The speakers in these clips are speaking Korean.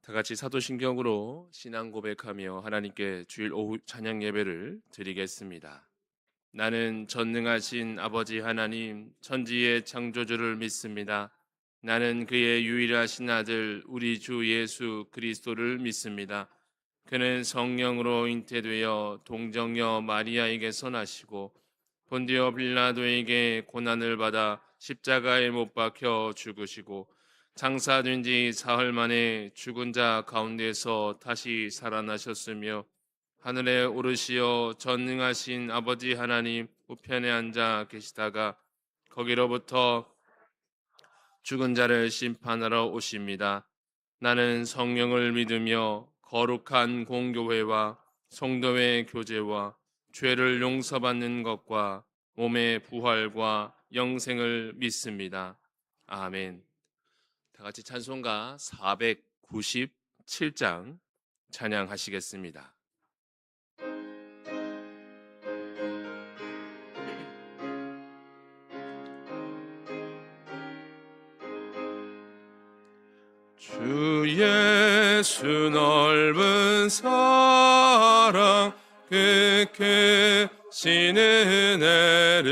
다 같이 사도신경으로 신앙 고백하며 하나님께 주일 오후 찬양 예배를 드리겠습니다. 나는 전능하신 아버지 하나님 천지의 창조주를 믿습니다. 나는 그의 유일하신 아들 우리 주 예수 그리스도를 믿습니다. 그는 성령으로 잉태되어 동정녀 마리아에게서 나시고 본디오 빌라도에게 고난을 받아 십자가에 못 박혀 죽으시고 장사된 지 사흘 만에 죽은 자 가운데서 다시 살아나셨으며 하늘에 오르시어 전능하신 아버지 하나님 우편에 앉아 계시다가 거기로부터 죽은 자를 심판하러 오십니다. 나는 성령을 믿으며 거룩한 공교회와 성도의 교제와 죄를 용서받는 것과 몸의 부활과 영생을 믿습니다. 아멘. 다 같이 찬송가 497장 찬양하시겠습니다. 주 예수 넓은 사랑 그 크신 은혜를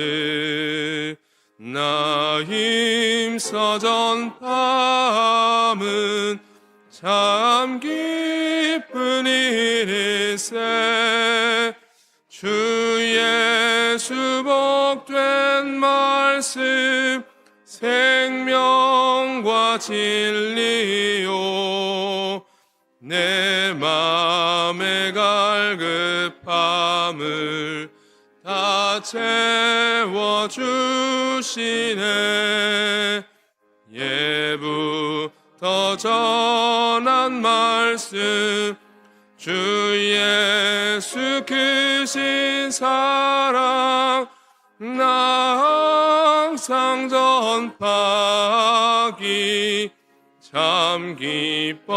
나 힘써 전함은 참 기쁜 일일세. 주 예수 복된 말씀 생명과 진리요 내 맘의 갈급함을 다 채워주시네. 예부터 전한 말씀 주 예수 크신 사랑 나 항상 전파하기 참 기뻐하도다.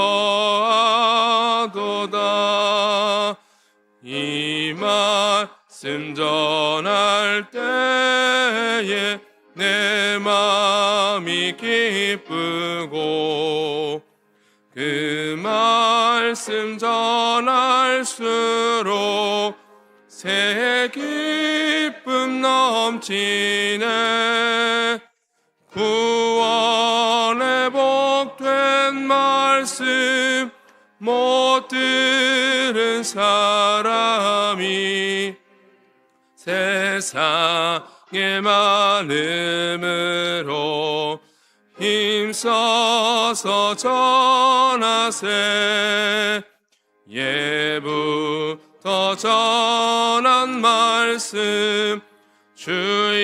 이 말씀 전할 때에 내 마음이 기쁘고 그 말씀 전할수록 새 기쁨 넘치네. 구원의 복된 말씀 못 들은 사람이 세상의 많음으로 힘써서 전하세. 예부터 전한 말씀 주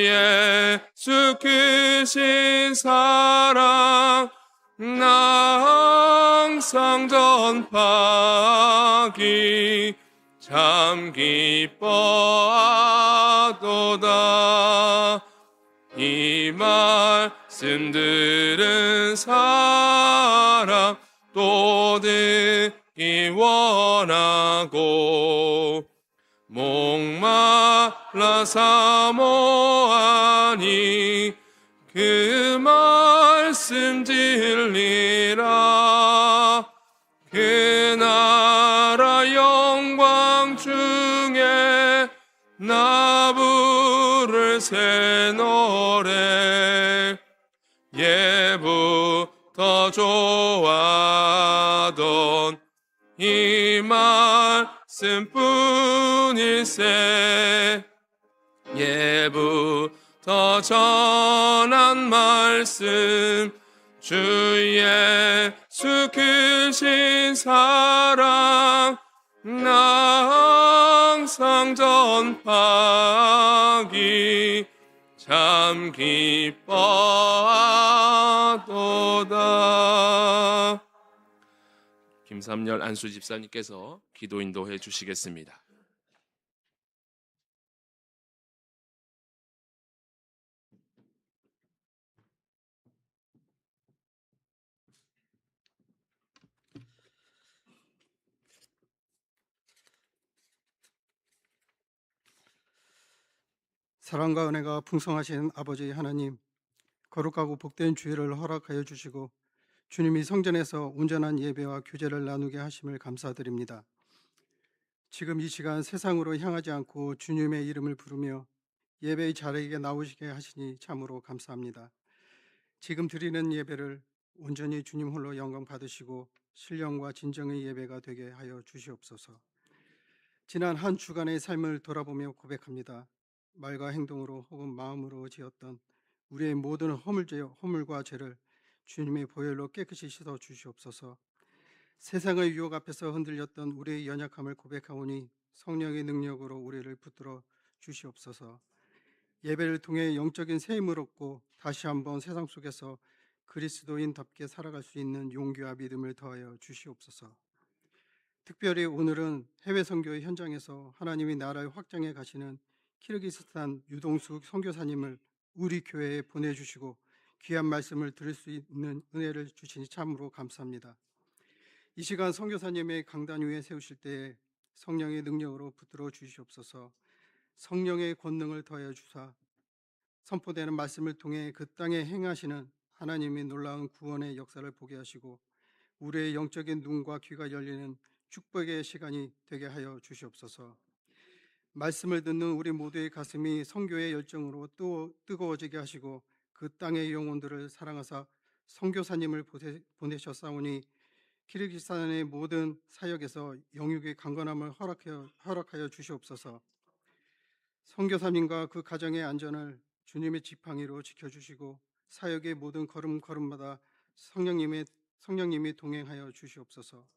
예수 크신 사랑 나 항상 전파하기 참 기뻐하도다. 이 말씀 들은 사람 또 듣기 원하고 목말라 사모하니 그 말씀 진리라. 그 나라 영광 중에 나 부를 새 노래 예부터 좋아하던 이 말씀뿐일세. 예부터 전한 말씀 주 예수 크신 사랑 나 항상 전파하기 참 기뻐하도다. 김삼열 안수 집사님께서 기도 인도해 주시겠습니다. 사랑과 은혜가 풍성하신 아버지 하나님, 거룩하고 복된 주일을 허락하여 주시고 주님이 성전에서 온전한 예배와 교제를 나누게 하심을 감사드립니다. 지금 이 시간 세상으로 향하지 않고 주님의 이름을 부르며 예배의 자리에 나오시게 하시니 참으로 감사합니다. 지금 드리는 예배를 온전히 주님 홀로 영광 받으시고 신령과 진정의 예배가 되게 하여 주시옵소서. 지난 한 주간의 삶을 돌아보며 고백합니다. 말과 행동으로 혹은 마음으로 지었던 우리의 모든 허물과 죄를 주님의 보혈로 깨끗이 씻어 주시옵소서. 세상의 유혹 앞에서 흔들렸던 우리의 연약함을 고백하오니 성령의 능력으로 우리를 붙들어 주시옵소서. 예배를 통해 영적인 새 힘을 얻고 다시 한번 세상 속에서 그리스도인답게 살아갈 수 있는 용기와 믿음을 더하여 주시옵소서. 특별히 오늘은 해외 선교의 현장에서 하나님이 나라를 확장해 가시는 키르기스탄 유동숙 선교사님을 우리 교회에 보내주시고 귀한 말씀을 들을 수 있는 은혜를 주시니 참으로 감사합니다. 이 시간 선교사님의 강단 위에 세우실 때에 성령의 능력으로 붙들어 주시옵소서. 성령의 권능을 더하여 주사 선포되는 말씀을 통해 그 땅에 행하시는 하나님의 놀라운 구원의 역사를 보게 하시고 우리의 영적인 눈과 귀가 열리는 축복의 시간이 되게 하여 주시옵소서. 말씀을 듣는 우리 모두의 가슴이 선교의 열정으로 뜨거워지게 하시고 그 땅의 영혼들을 사랑하사 선교사님을 보내셨사오니 키르기스탄의 모든 사역에서 영육의 강건함을 허락하여 주시옵소서. 선교사님과 그 가정의 안전을 주님의 지팡이로 지켜주시고 사역의 모든 걸음걸음마다 성령님이 동행하여 주시옵소서.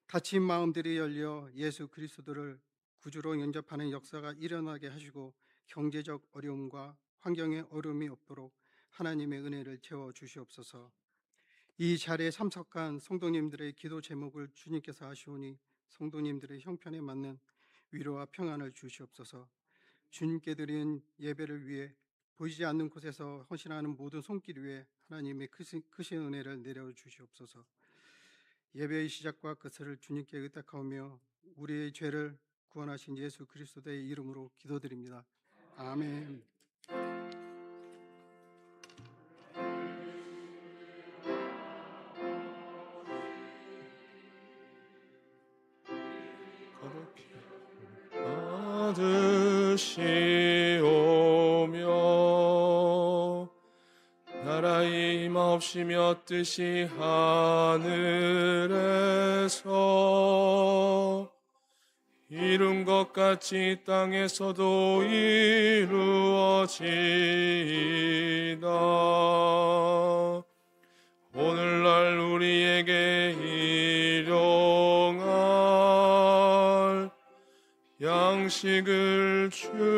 닫힌 마음들이 열려 예수 그리스도를 구주로 영접하는 역사가 일어나게 하시고 경제적 어려움과 환경의 어려움이 없도록 하나님의 은혜를 채워 주시옵소서. 이 자리에 참석한 성도님들의 기도 제목을 주님께서 아시오니 성도님들의 형편에 맞는 위로와 평안을 주시옵소서. 주님께 드린 예배를 위해 보이지 않는 곳에서 헌신하는 모든 손길 위에 하나님의 크신 은혜를 내려 주시옵소서. 예배의 시작과 끝을 주님께 의탁하오며 우리의 죄를 구원하신 예수 그리스도의 이름으로 기도드립니다. 아멘. 받으시오며 나라의 임하옵시며 뜻이 하늘에서 이룬 것 같이 땅에서도 이루어지이다. 오늘날 우리에게 일용할 양식을 주옵시고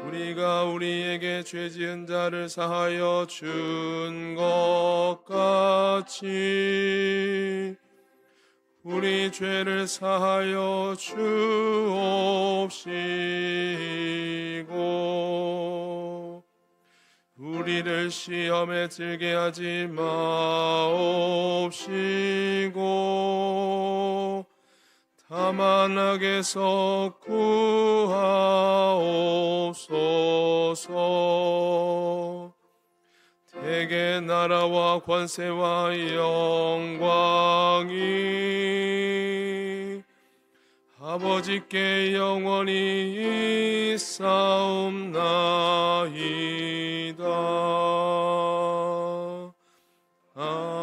우리가 우리에게 죄 지은 자를 사하여 준 것 같이 우리 죄를 사하여 주옵시고 우리를 시험에 들게 하지 마옵시고 다만 악에서 구하옵소서. 대개 나라와 권세와 영광이 아버지께 영원히 있사옵나이다. 아멘.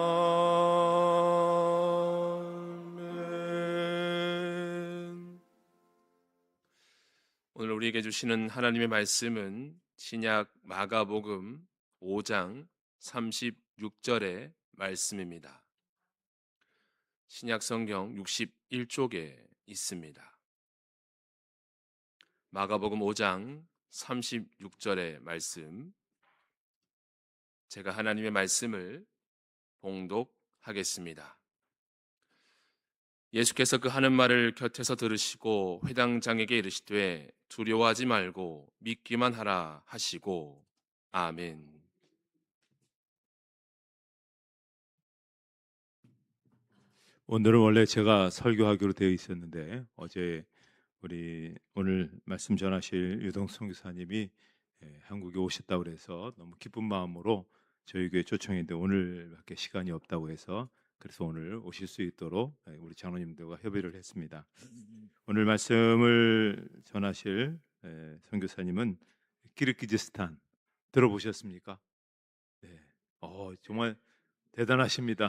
오늘 우리에게 주시는 하나님의 말씀은 신약 마가복음 5장 36절의 말씀입니다. 신약 성경 61쪽에 있습니다. 마가복음 5장 36절의 말씀, 제가 하나님의 말씀을 봉독하겠습니다. 예수께서 그 하는 말을 곁에서 들으시고 회당장에게 이르시되 두려워하지 말고 믿기만 하라 하시고 아멘. 오늘은 원래 제가 설교하기로 되어 있었는데 어제 우리 오늘 말씀 전하실 유동성 교사님이 한국에 오셨다고 그래서 너무 기쁜 마음으로 저희 교회 초청했는데 오늘밖에 시간이 없다고 해서 그래서 오늘 오실 수 있도록 우리 장로님들과 협의를 했습니다. 오늘 말씀을 전하실 선교사님은 키르기즈스탄 들어보셨습니까? 네. 정말 대단하십니다.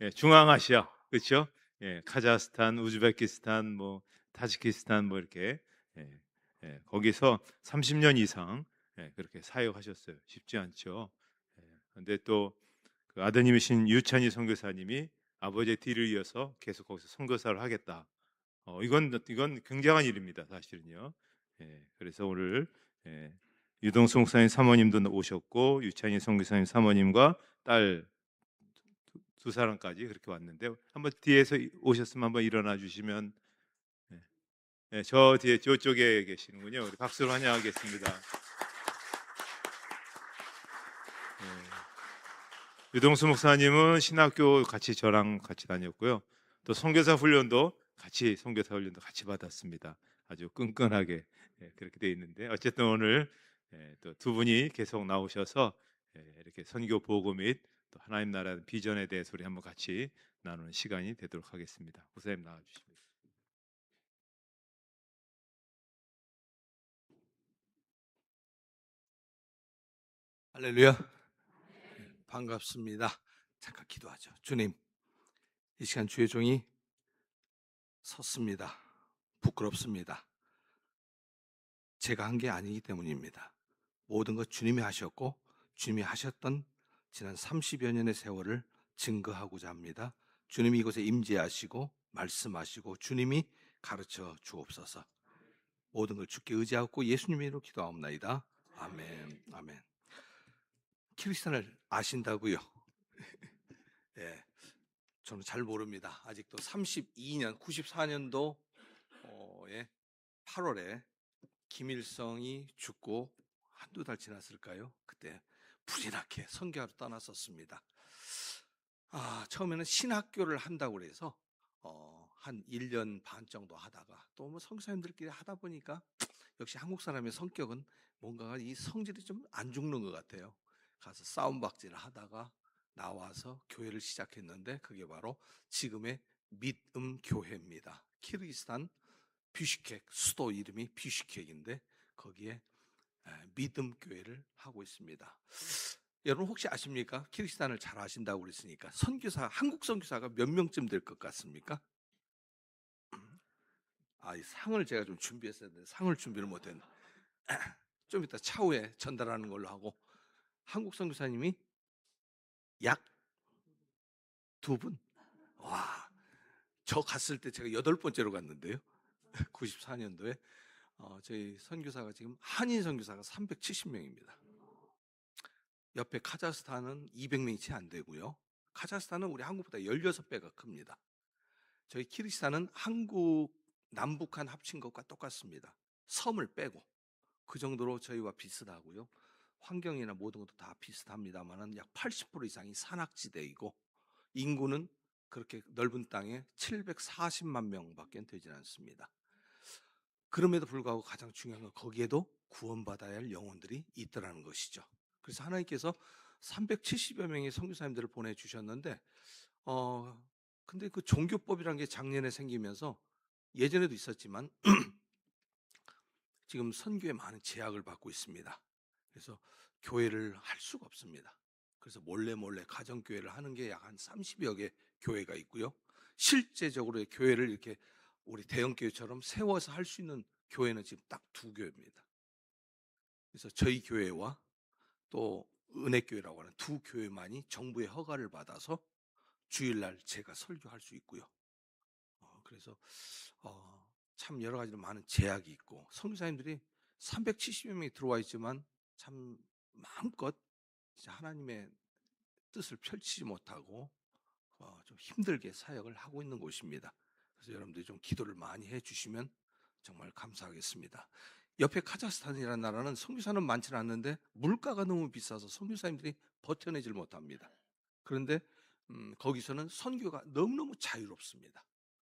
예, 중앙아시아 그렇죠? 예, 카자흐스탄, 우즈베키스탄, 뭐 타지키스탄 뭐 이렇게 거기서 30년 이상 그렇게 사역하셨어요. 쉽지 않죠. 그런데 또 그 아드님이신 유찬희 선교사님이 아버지의 뒤를 이어서 계속 거기서 선교사를 하겠다. 이건 굉장한 일입니다, 사실은요. 그래서 오늘 유동수 목사님 사모님도 오셨고 유찬희 선교사님 사모님과 딸 두 사람까지 그렇게 왔는데 한번 뒤에서 오셨으면 한번 일어나 주시면 저 뒤에 저쪽에 계시는군요. 우리 박수로 환영하겠습니다. 유동수 목사님은 신학교 같이 저랑 같이 다녔고요. 또 선교사 훈련도 같이 받았습니다. 아주 끈끈하게 그렇게 돼 있는데 어쨌든 오늘 또 두 분이 계속 나오셔서 이렇게 선교 보고 및 또 하나님 나라 비전에 대해서 우리 한번 같이 나누는 시간이 되도록 하겠습니다. 목사님 나와 주십니다. 할렐루야. 반갑습니다. 잠깐 기도하죠. 주님, 이 시간 주의 종이 섰습니다. 부끄럽습니다. 제가 한 게 아니기 때문입니다. 모든 것 주님이 하셨고 주님이 하셨던 지난 30여 년의 세월을 증거하고자 합니다. 주님이 이곳에 임재하시고 말씀하시고 주님이 가르쳐 주옵소서. 모든 걸 주께 의지하고 예수님의 이름으로 기도하옵나이다. 아멘. 아멘. 키리스탄을 아신다고요? 예, 저는 잘 모릅니다. 아직도 32년, 94년도에 8월에 김일성이 죽고 한두 달 지났을까요? 그때 불이 나게 선교하러 떠났었습니다. 처음에는 신학교를 한다고 그래서 한 1년 반 정도 하다가 또 뭐 선교사님들끼리 하다 보니까 역시 한국 사람의 성격은 뭔가 이 성질이 좀 안 죽는 것 같아요. 가서 싸움박질을 하다가 나와서 교회를 시작했는데 그게 바로 지금의 믿음 교회입니다. 키르기스탄 뷰시켑 수도 이름이 뷰시켑인데 거기에 믿음 교회를 하고 있습니다. 여러분 혹시 아십니까? 키르기스탄을 잘 아신다고 그랬으니까 선교사 한국 선교사가 몇 명쯤 될 것 같습니까? 이 상을 제가 좀 준비했어야 되는데 상을 준비를 못했네. 좀 이따 차후에 전달하는 걸로 하고 한국 선교사님이 약 2분? 와, 저 갔을 때 제가 8번째로 갔는데요. 94년도에 저희 선교사가 지금 한인 선교사가 370명입니다. 옆에 카자흐스탄은 200명이 채 안 되고요. 카자흐스탄은 우리 한국보다 16배가 큽니다. 저희 키르기스탄은 한국 남북한 합친 것과 똑같습니다. 섬을 빼고 그 정도로 저희와 비슷하고요. 환경이나 모든 것도 다 비슷합니다만은 약 80% 이상이 산악지대이고 인구는 그렇게 넓은 땅에 740만 명밖에 되지 않습니다. 그럼에도 불구하고 가장 중요한 건 거기에도 구원받아야 할 영혼들이 있더라는 것이죠. 그래서 하나님께서 370여 명의 선교사님들을 보내주셨는데 근데 그 종교법이라는 게 작년에 생기면서 예전에도 있었지만 지금 선교에 많은 제약을 받고 있습니다. 그래서 교회를 할 수가 없습니다. 그래서 몰래 가정교회를 하는 게 약 한 30여 개 교회가 있고요. 실제적으로 교회를 이렇게 우리 대형교회처럼 세워서 할 수 있는 교회는 지금 딱 2교회입니다. 그래서 저희 교회와 또 은혜교회라고 하는 2교회만이 정부의 허가를 받아서 주일날 제가 설교할 수 있고요. 그래서 참 여러 가지로 많은 제약이 있고 선교사님들이 370여 명이 들어와 있지만 참 마음껏 하나님의 뜻을 펼치지 못하고 좀 힘들게 사역을 하고 있는 곳입니다. 그래서 여러분들이 좀 기도를 많이 해주시면 정말 감사하겠습니다. 옆에 카자흐스탄이라는 나라는 선교사는 많지는 않는데 물가가 너무 비싸서 선교사님들이 버텨내질 못합니다. 그런데 거기서는 선교가 너무너무 자유롭습니다.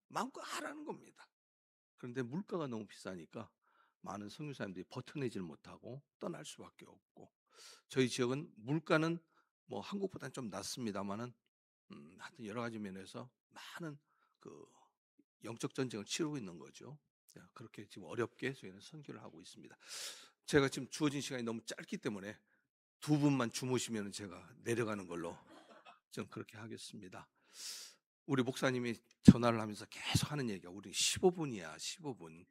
마음껏 하라는 겁니다. 그런데 물가가 너무 비싸니까 많은 선교사님들이 버텨내질 못하고 떠날 수밖에 없고, 저희 지역은 물가는 뭐 한국보다는 좀 낮습니다만은 하여튼 여러 가지 면에서 많은 그 영적 전쟁을 치르고 있는 거죠. 그렇게 지금 어렵게 저희는 선교를 하고 있습니다. 제가 지금 주어진 시간이 너무 짧기 때문에 두 분만 주무시면 제가 내려가는 걸로 좀 그렇게 하겠습니다. 우리 목사님이 전화를 하면서 계속 하는 얘기가 우리 15분이야, 15분.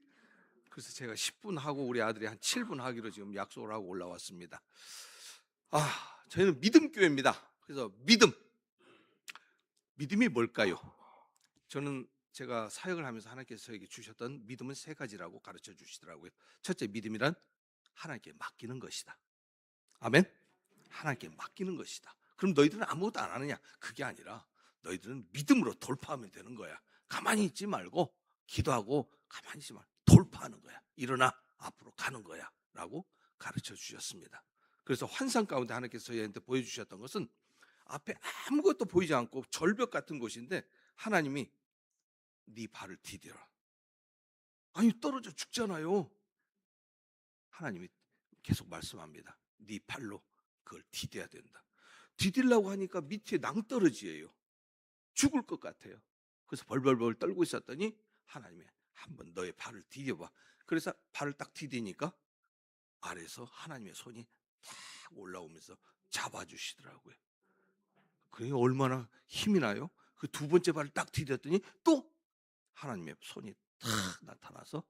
그래서 제가 10분 하고 우리 아들이 한 7분 하기로 지금 약속을 하고 올라왔습니다. 저희는 믿음 교회입니다. 그래서 믿음이 뭘까요? 저는 제가 사역을 하면서 하나님께서 저에게 주셨던 믿음은 세 가지라고 가르쳐 주시더라고요. 첫째, 믿음이란 하나님께 맡기는 것이다. 아멘. 하나님께 맡기는 것이다. 그럼 너희들은 아무것도 안 하느냐? 그게 아니라 너희들은 믿음으로 돌파하면 되는 거야. 가만히 있지 말고 기도하고 가만히 있지 말고 돌파하는 거야. 일어나 앞으로 가는 거야 라고 가르쳐 주셨습니다. 그래서 환상 가운데 하나님께서 저희한테 보여주셨던 것은 앞에 아무것도 보이지 않고 절벽 같은 곳인데 하나님이 네 발을 디뎌라. 아니 떨어져 죽잖아요. 하나님이 계속 말씀합니다. 네 발로 그걸 디뎌야 된다. 디딜라고 하니까 밑에 낭떠러지예요. 죽을 것 같아요. 그래서 벌벌벌 떨고 있었더니 하나님이 한번 너의 발을 디뎌봐. 그래서 발을 딱 디디니까 아래서 하나님의 손이 탁 올라오면서 잡아주시더라고요. 그게 얼마나 힘이 나요? 그 두 번째 발을 딱 디뎠더니 또 하나님의 손이 탁 나타나서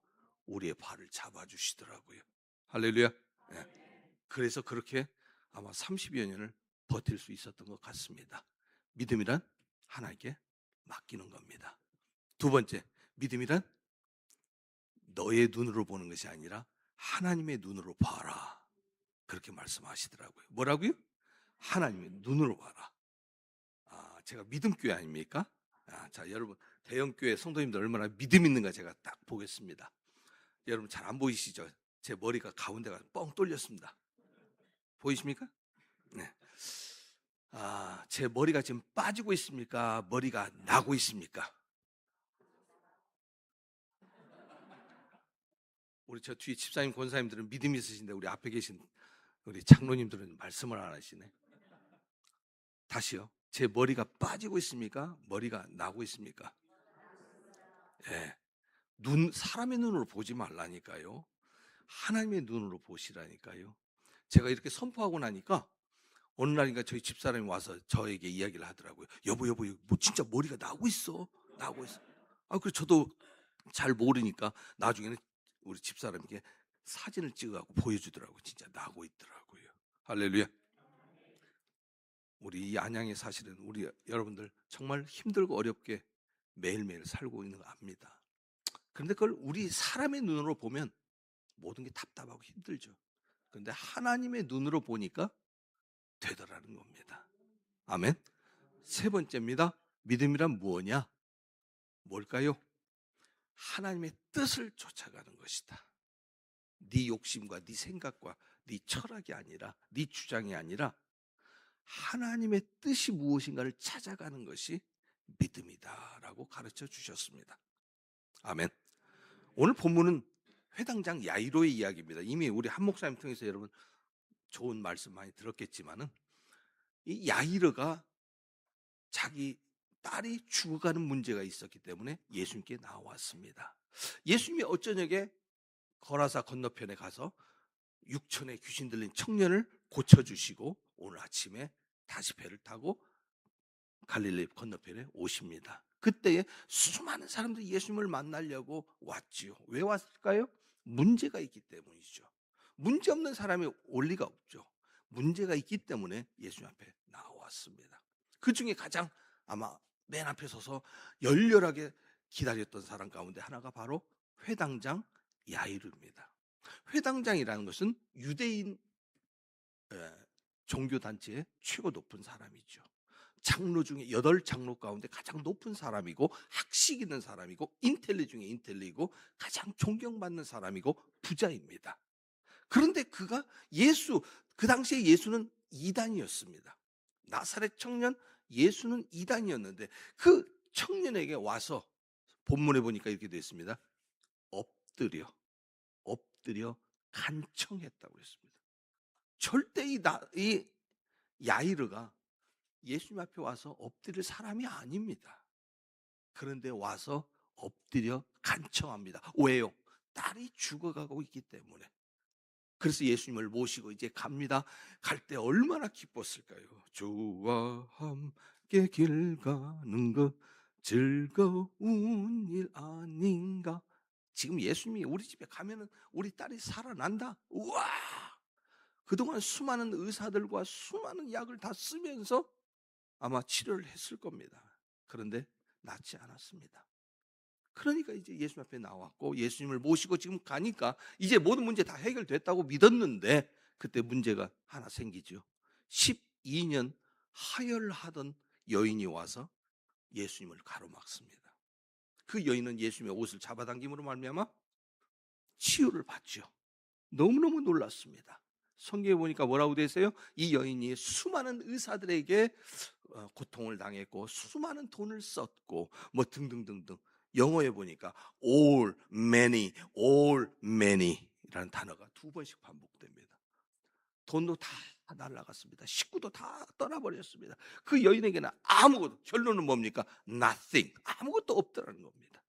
우리의 발을 잡아주시더라고요. 할렐루야. 네. 그래서 그렇게 아마 30여 년을 버틸 수 있었던 것 같습니다. 믿음이란 하나님께 맡기는 겁니다. 두 번째, 믿음이란 너의 눈으로 보는 것이 아니라 하나님의 눈으로 봐라. 그렇게 말씀하시더라고요. 뭐라고요? 하나님의 눈으로 봐라. 제가 믿음교회 아닙니까? 자, 여러분 대형교회 성도님들 얼마나 믿음 있는가 제가 딱 보겠습니다. 여러분 잘 안 보이시죠? 제 머리가 가운데가 뻥 뚫렸습니다. 보이십니까? 네. 제 머리가 지금 빠지고 있습니까? 머리가 나고 있습니까? 우리 저 뒤에 집사님, 권사님들은 믿음이 있으신데 우리 앞에 계신 우리 장로님들은 말씀을 안 하시네. 다시요. 제 머리가 빠지고 있습니까? 머리가 나고 있습니까? 예. 사람의 눈으로 보지 말라니까요. 하나님의 눈으로 보시라니까요. 제가 이렇게 선포하고 나니까 어느 날인가 저희 집사람이 와서 저에게 이야기를 하더라고요. 여보, 뭐 진짜 머리가 나고 있어. 나고 있어. 그래서 저도 잘 모르니까 나중에는 우리 집사람에게 사진을 찍어갖고 보여주더라고요. 진짜 나고 있더라고요. 할렐루야. 우리 이 안양에 사실은 우리 여러분들 정말 힘들고 어렵게 매일매일 살고 있는 거 압니다. 그런데 그걸 우리 사람의 눈으로 보면 모든 게 답답하고 힘들죠. 그런데 하나님의 눈으로 보니까 되더라는 겁니다. 아멘. 세 번째입니다. 믿음이란 무엇이냐? 뭘까요? 하나님의 뜻을 쫓아가는 것이다. 네 욕심과 네 생각과 네 철학이 아니라, 네 주장이 아니라 하나님의 뜻이 무엇인가를 찾아가는 것이 믿음이다라고 가르쳐 주셨습니다. 아멘. 오늘 본문은 회당장 야이로의 이야기입니다. 이미 우리 한 목사님 통해서 여러분 좋은 말씀 많이 들었겠지만은 이 야이로가 자기 딸이 죽어가는 문제가 있었기 때문에 예수님께 나왔습니다. 예수님이 어쩌냐게 거라사 건너편에 가서 6천의 귀신 들린 청년을 고쳐주시고 오늘 아침에 다시 배를 타고 갈릴리 건너편에 오십니다. 그때에 수많은 사람들이 예수님을 만나려고 왔지요. 왜 왔을까요? 문제가 있기 때문이죠. 문제 없는 사람이 올 리가 없죠. 문제가 있기 때문에 예수님 앞에 나왔습니다. 그 중에 가장 아마 맨 앞에 서서 열렬하게 기다렸던 사람 가운데 하나가 바로 회당장 야이르입니다. 회당장이라는 것은 유대인 종교단체의 최고 높은 사람이죠. 장로 중에 8장로 가운데 가장 높은 사람이고 학식 있는 사람이고 인텔리 중에 인텔리고 가장 존경받는 사람이고 부자입니다. 그런데 그가 그 당시에 예수는 이단이었습니다. 나사렛 청년 예수는 이단이었는데 그 청년에게 와서 본문에 보니까 이렇게 되어 있습니다. 엎드려 엎드려 간청했다고 했습니다. 절대 이 야이르가 예수님 앞에 와서 엎드릴 사람이 아닙니다. 그런데 와서 엎드려 간청합니다. 왜요? 딸이 죽어가고 있기 때문에. 그래서 예수님을 모시고 이제 갑니다. 갈 때 얼마나 기뻤을까요? 주와 함께 길 가는 것 즐거운 일 아닌가? 지금 예수님이 우리 집에 가면은 우리 딸이 살아난다. 우와! 그동안 수많은 의사들과 수많은 약을 다 쓰면서 아마 치료를 했을 겁니다. 그런데 낫지 않았습니다. 그러니까 이제 예수님 앞에 나왔고 예수님을 모시고 지금 가니까 이제 모든 문제 다 해결됐다고 믿었는데 그때 문제가 하나 생기죠. 12년 하혈하던 여인이 와서 예수님을 가로막습니다. 그 여인은 예수님의 옷을 잡아당김으로 말미암아 치유를 받죠. 너무너무 놀랐습니다. 성경에 보니까 뭐라고 되어 있어요? 이 여인이 수많은 의사들에게 고통을 당했고 수많은 돈을 썼고 뭐 등등등등. 영어에 보니까 all many라는 단어가 2번씩 반복됩니다. 돈도 다 날라갔습니다. 식구도 다 떠나버렸습니다. 그 여인에게는 아무것도, 결론은 뭡니까? nothing, 아무것도 없더라는 겁니다.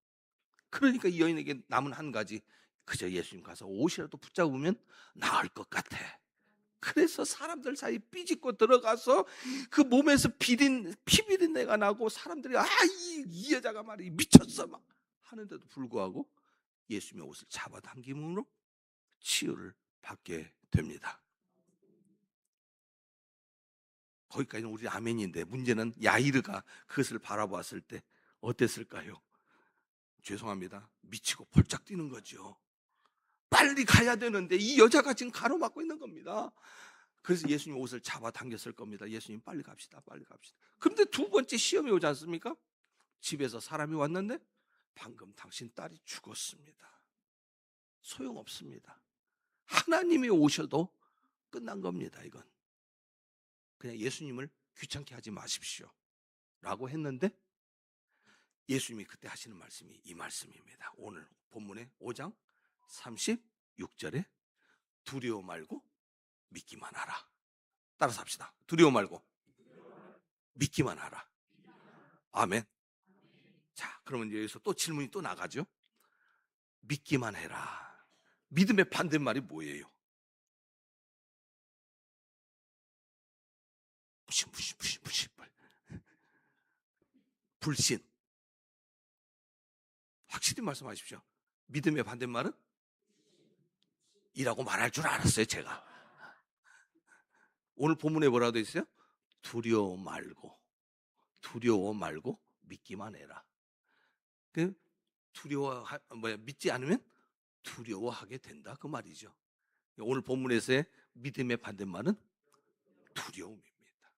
그러니까 이 여인에게 남은 한 가지, 그저 예수님 가서 옷이라도 붙잡으면 나을 것 같아. 그래서 사람들 사이 삐짓고 들어가서 그 몸에서 피 비린내가 나고 사람들이 이 여자가 말이 미쳤어 막 하는데도 불구하고 예수님의 옷을 잡아당김으로 치유를 받게 됩니다. 거기까지는 우리 아멘인데 문제는 야이르가 그것을 바라보았을 때 어땠을까요? 죄송합니다. 미치고 펄쩍 뛰는 거죠. 빨리 가야 되는데 이 여자가 지금 가로막고 있는 겁니다. 그래서 예수님 옷을 잡아당겼을 겁니다. 예수님 빨리 갑시다. 빨리 갑시다. 그런데 두 번째 시험이 오지 않습니까? 집에서 사람이 왔는데 방금 당신 딸이 죽었습니다. 소용없습니다. 하나님이 오셔도 끝난 겁니다. 이건 그냥 예수님을 귀찮게 하지 마십시오 라고 했는데 예수님이 그때 하시는 말씀이 이 말씀입니다. 오늘 본문의 5장 36절에 두려워 말고 믿기만 하라. 따라서 합시다. 두려워 말고 믿기만 하라. 아멘. 자, 그러면 여기서 또 질문이 또 나가죠. 믿기만 해라. 믿음의 반대말이 뭐예요? 무신. 불신. 확실히 말씀하십시오. 믿음의 반대말은? 이라고 말할 줄 알았어요, 제가. 오늘 본문에 뭐라고 되어 있어요? 두려워 말고 믿기만 해라. 믿지 않으면 두려워하게 된다 그 말이죠. 오늘 본문에서의 믿음의 반대말은 두려움입니다.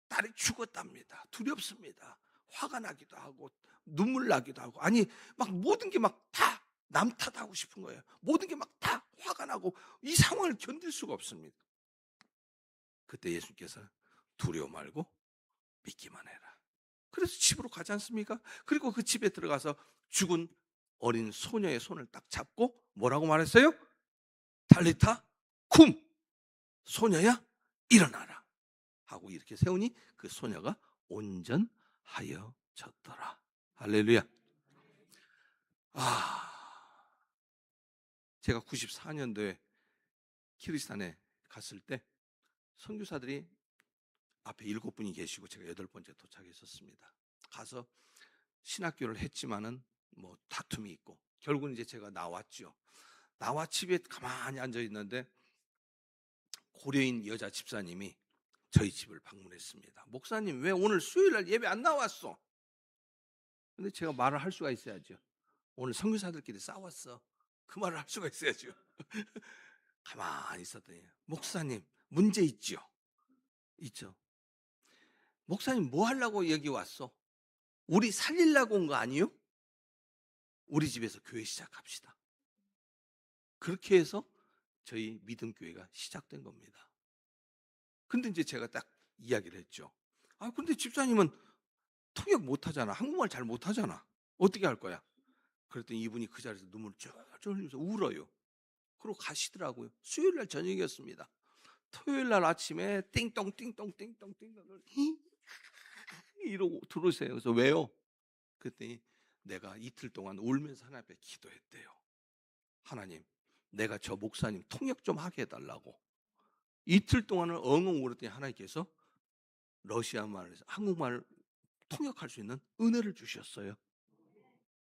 딸이 죽었답니다. 두렵습니다. 화가 나기도 하고 눈물 나기도 하고 아니 막 모든 게 막 다 남 탓하고 싶은 거예요. 모든 게 막 다 화가 나고 이 상황을 견딜 수가 없습니다. 그때 예수님께서 두려워 말고 믿기만 해라. 그래서 집으로 가지 않습니까? 그리고 그 집에 들어가서 죽은 어린 소녀의 손을 딱 잡고 뭐라고 말했어요? 달리타 쿰, 소녀야 일어나라 하고 이렇게 세우니 그 소녀가 온전하여졌더라. 할렐루야. 제가 94년도에 키르기스탄에 갔을 때 선교사들이 앞에 7분이 계시고 제가 8번째 도착했었습니다. 가서 신학교를 했지만은 뭐 다툼이 있고 결국은 이제 제가 나왔죠. 나와 집에 가만히 앉아 있는데 고려인 여자 집사님이 저희 집을 방문했습니다. 목사님 왜 오늘 수요일날 예배 안 나왔어? 근데 제가 말을 할 수가 있어야죠. 오늘 선교사들끼리 싸웠어. 그 말을 할 수가 있어야죠. 가만히 있었더니 목사님 문제 있죠? 있죠. 목사님 뭐 하려고 여기 왔어? 우리 살리려고 온 거 아니요? 우리 집에서 교회 시작합시다. 그렇게 해서 저희 믿음교회가 시작된 겁니다. 근데 이제 제가 딱 이야기를 했죠. 근데 집사님은 통역 못하잖아. 한국말 잘 못하잖아. 어떻게 할 거야? 그랬더니 이분이 그 자리에서 눈물을 쫄쫄 흘리면서 울어요. 그러고 가시더라고요. 수요일 날 저녁이었습니다. 토요일 날 아침에 띵동 띵동 띵동 띵동 이러고 들어오세요. 그래서 왜요? 그랬더니 내가 이틀 동안 울면서 하나님 앞에 기도했대요. 하나님, 내가 저 목사님 통역 좀 하게 해달라고. 이틀 동안은 엉엉 울었더니 하나님께서 러시아 말에서 한국말을 통역할 수 있는 은혜를 주셨어요.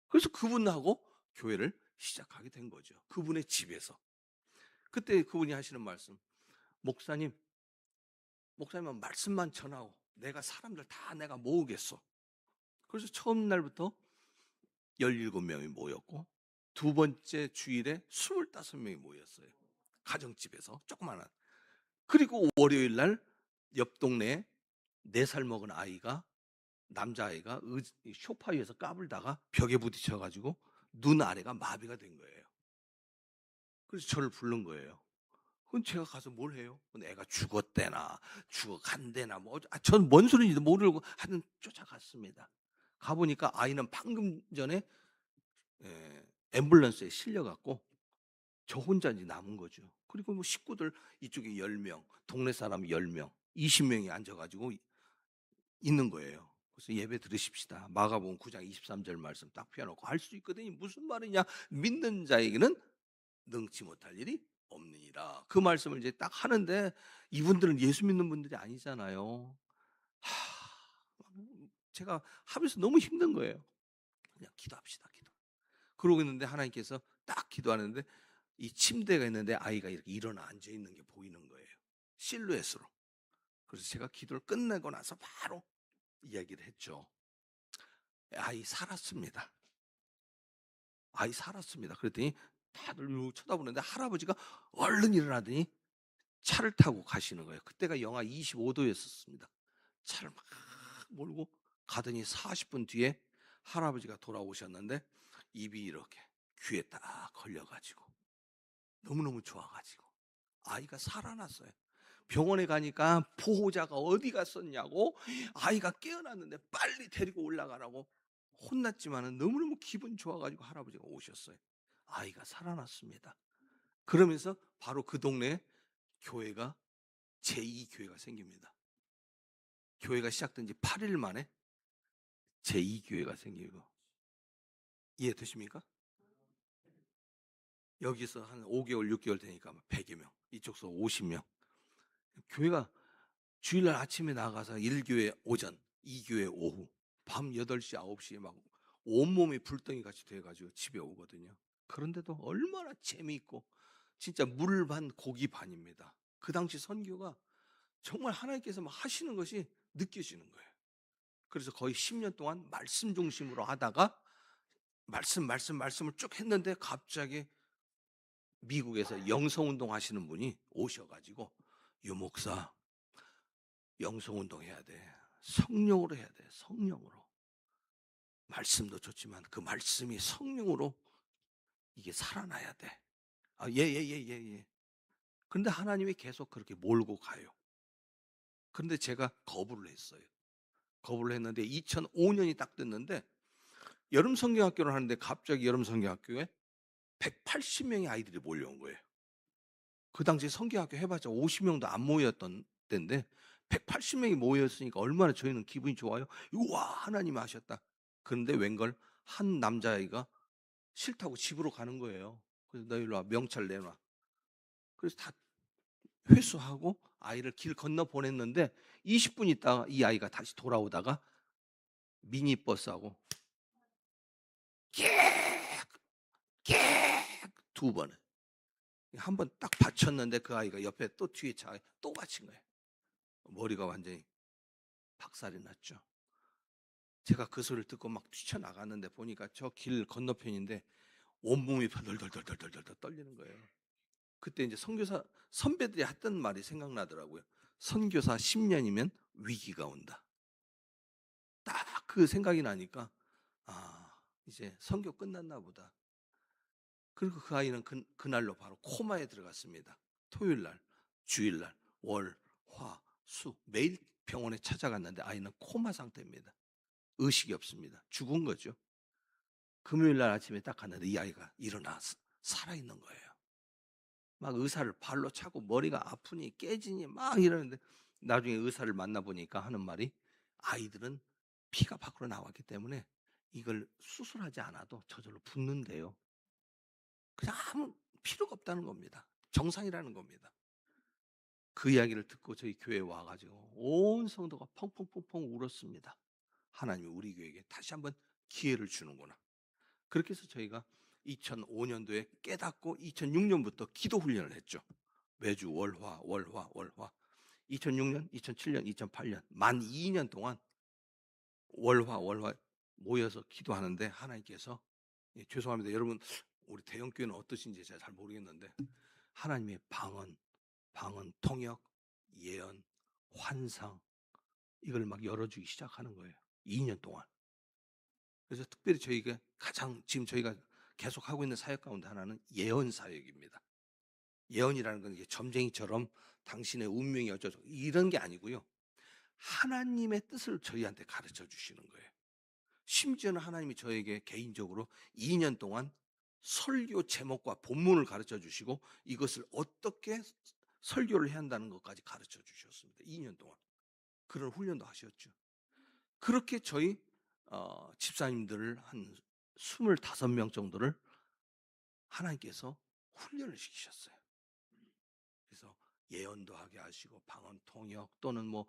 그래서 그분하고 교회를 시작하게 된 거죠. 그분의 집에서. 그때 그분이 하시는 말씀, 목사님은 말씀만 전하고 내가 사람들 다 내가 모으겠어. 그래서 처음 날부터 17명이 모였고 두 번째 주일에 25명이 모였어요. 가정집에서 조그마한. 그리고 월요일 날 옆 동네에 4살 먹은 아이가, 남자아이가 소파 위에서 까불다가 벽에 부딪혀가지고 눈 아래가 마비가 된 거예요. 그래서 저를 부른 거예요. 그럼 제가 가서 뭘 해요? 애가 죽었대나 죽어간대나 전 뭔 소리인지도 모르고 하여튼 쫓아갔습니다. 가보니까 아이는 방금 전에 앰뷸런스에 실려갖고 저 혼자 이제 남은 거죠. 그리고 뭐 식구들 이쪽에 10명, 동네 사람 10명, 20명이 앉아가지고 있는 거예요. 그래서 예배 들으십시다. 마가복음 9장 23절 말씀 딱 펴놓고 할 수 있거든요. 무슨 말이냐? 믿는 자에게는 능치 못할 일이 없느니라. 그 말씀을 이제 딱 하는데 이분들은 예수 믿는 분들이 아니잖아요. 제가 하면서 너무 힘든 거예요. 그냥 기도합시다, 기도. 그러고 있는데 하나님께서 딱 기도하는데 이 침대가 있는데 아이가 이렇게 일어나 앉아 있는 게 보이는 거예요. 실루엣으로. 그래서 제가 기도를 끝내고 나서 바로 이야기를 했죠. 아이 살았습니다. 아이 살았습니다. 그랬더니 다들 쳐다보는데 할아버지가 얼른 일어나더니 차를 타고 가시는 거예요. 그때가 영하 25도였었습니다. 차를 막 몰고 가더니 40분 뒤에 할아버지가 돌아오셨는데 입이 이렇게 귀에 딱 걸려가지고 너무너무 좋아가지고 아이가 살아났어요. 병원에 가니까 보호자가 어디 갔었냐고 아이가 깨어났는데 빨리 데리고 올라가라고 혼났지만은 너무너무 기분 좋아가지고 할아버지가 오셨어요. 아이가 살아났습니다. 그러면서 바로 그 동네에 교회가 제2교회가 생깁니다. 교회가 시작된 지 8일 만에 제2교회가 생기고. 이해되십니까? 여기서 한 5개월, 6개월 되니까 100여 명, 이쪽서 50명. 교회가 주일날 아침에 나가서 1교회 오전, 2교회 오후, 밤 8시, 9시에 막 온몸이 불덩이 같이 돼가지고 집에 오거든요. 그런데도 얼마나 재미있고 진짜 물 반 고기 반입니다. 그 당시 선교가 정말 하나님께서 막 하시는 것이 느껴지는 거예요. 그래서 거의 10년 동안 말씀 중심으로 하다가 말씀을 쭉 했는데 갑자기 미국에서 영성운동 하시는 분이 오셔가지고 유 목사 영성운동 해야 돼. 성령으로 해야 돼. 성령으로. 말씀도 좋지만 그 말씀이 성령으로 이게 살아나야 돼. 예. 그런데 하나님이 계속 그렇게 몰고 가요. 그런데 제가 거부를 했어요. 거부를 했는데 2005년이 딱 됐는데 여름 성경학교를 하는데 갑자기 여름 성경학교에 180명의 아이들이 몰려온 거예요. 그 당시에 성경학교 해봤자 50명도 안 모였던 때인데 180명이 모였으니까 얼마나 저희는 기분이 좋아요. 우와 하나님이 하셨다. 그런데 웬걸 한 남자아이가 싫다고 집으로 가는 거예요. 그래서 너 일로 와 명찰 내놔. 그래서 다 회수하고 아이를 길 건너 보냈는데 20분 있다가 이 아이가 다시 돌아오다가 미니버스하고 두 번에 한 번 딱 받쳤는데 그 아이가 옆에 또 뒤에 차에 또 받친 거예요. 머리가 완전히 박살이 났죠. 제가 그 소리를 듣고 막 뛰쳐나갔는데 보니까 저 길 건너편인데 온몸이 덜덜덜덜덜덜 떨리는 거예요. 그때 이제 선교사 선배들이 했던 말이 생각나더라고요. 선교사 10년이면 위기가 온다. 딱 그 생각이 나니까 이제 선교 끝났나 보다. 그리고 그 아이는 그날로 바로 코마에 들어갔습니다. 토요일 날, 주일 날, 월, 화, 수 매일 병원에 찾아갔는데 아이는 코마 상태입니다. 의식이 없습니다. 죽은 거죠. 금요일 날 아침에 딱 갔는데 이 아이가 일어나 살아있는 거예요. 막 의사를 발로 차고 머리가 아프니 깨지니 막 이러는데 나중에 의사를 만나 보니까 하는 말이 아이들은 피가 밖으로 나왔기 때문에 이걸 수술하지 않아도 저절로 붓는데요. 그냥 아무 필요가 없다는 겁니다. 정상이라는 겁니다. 그 이야기를 듣고 저희 교회에 와 가지고 온 성도가 펑펑펑펑 울었습니다. 하나님이 우리 교회에게 다시 한번 기회를 주는구나. 그렇게 해서 저희가 2005년도에 깨닫고 2006년부터 기도 훈련을 했죠. 매주 월화, 월화, 월화. 2006년, 2007년, 2008년 만 2년 동안 월화, 월화 모여서 기도하는데 하나님께서 죄송합니다. 여러분 우리 대형교회는 어떠신지 제가 잘 모르겠는데 하나님의 방언, 통역, 예언, 환상 이걸 막 열어주기 시작하는 거예요. 2년 동안. 그래서 특별히 저희가 가장 지금 저희가 계속 하고 있는 사역 가운데 하나는 예언 사역입니다. 예언이라는 건 이게 점쟁이처럼 당신의 운명이 어쩌고 이런 게 아니고요. 하나님의 뜻을 저희한테 가르쳐 주시는 거예요. 심지어는 하나님이 저에게 개인적으로 2년 동안 설교 제목과 본문을 가르쳐 주시고 이것을 어떻게 설교를 해야 한다는 것까지 가르쳐 주셨습니다. 2년 동안. 그런 훈련도 하셨죠. 그렇게 저희 집사님들 한 25명 정도를 하나님께서 훈련을 시키셨어요. 그래서 예언도 하게 하시고 방언 통역 또는 뭐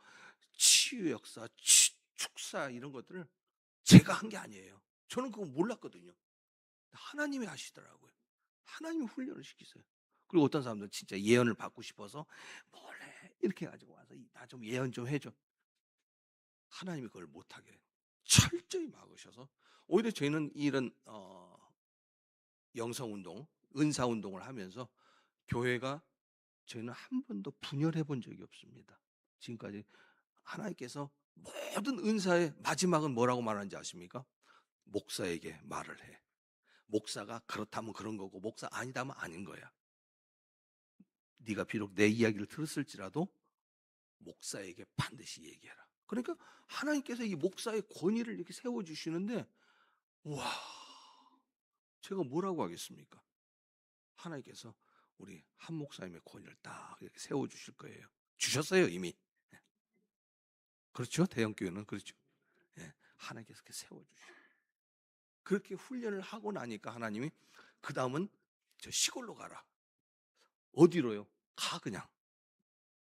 치유 역사, 축사 이런 것들을 제가 한 게 아니에요. 저는 그거 몰랐거든요. 하나님이 하시더라고요. 하나님이 훈련을 시키세요. 그리고 어떤 사람들은 진짜 예언을 받고 싶어서 몰래 이렇게 가지고 와서 나 좀 예언 좀 해줘. 하나님이 그걸 못하게 철저히 막으셔서 오히려 저희는 이런 영성운동, 은사운동을 하면서 교회가 저희는 한 번도 분열해 본 적이 없습니다. 지금까지 하나님께서 모든 은사의 마지막은 뭐라고 말하는지 아십니까? 목사에게 말을 해. 목사가 그렇다면 그런 거고 목사 아니다면 아닌 거야. 네가 비록 내 이야기를 들었을지라도 목사에게 반드시 얘기해라. 그러니까 하나님께서 이 목사의 권위를 이렇게 세워주시는데 와 제가 뭐라고 하겠습니까? 하나님께서 우리 한 목사님의 권위를 딱 이렇게 세워주실 거예요. 주셨어요 이미. 그렇죠? 대형교회는 그렇죠. 예, 하나님께서 이렇게 세워주셔요. 그렇게 훈련을 하고 나니까 하나님이 그 다음은 저 시골로 가라. 어디로요? 가 그냥.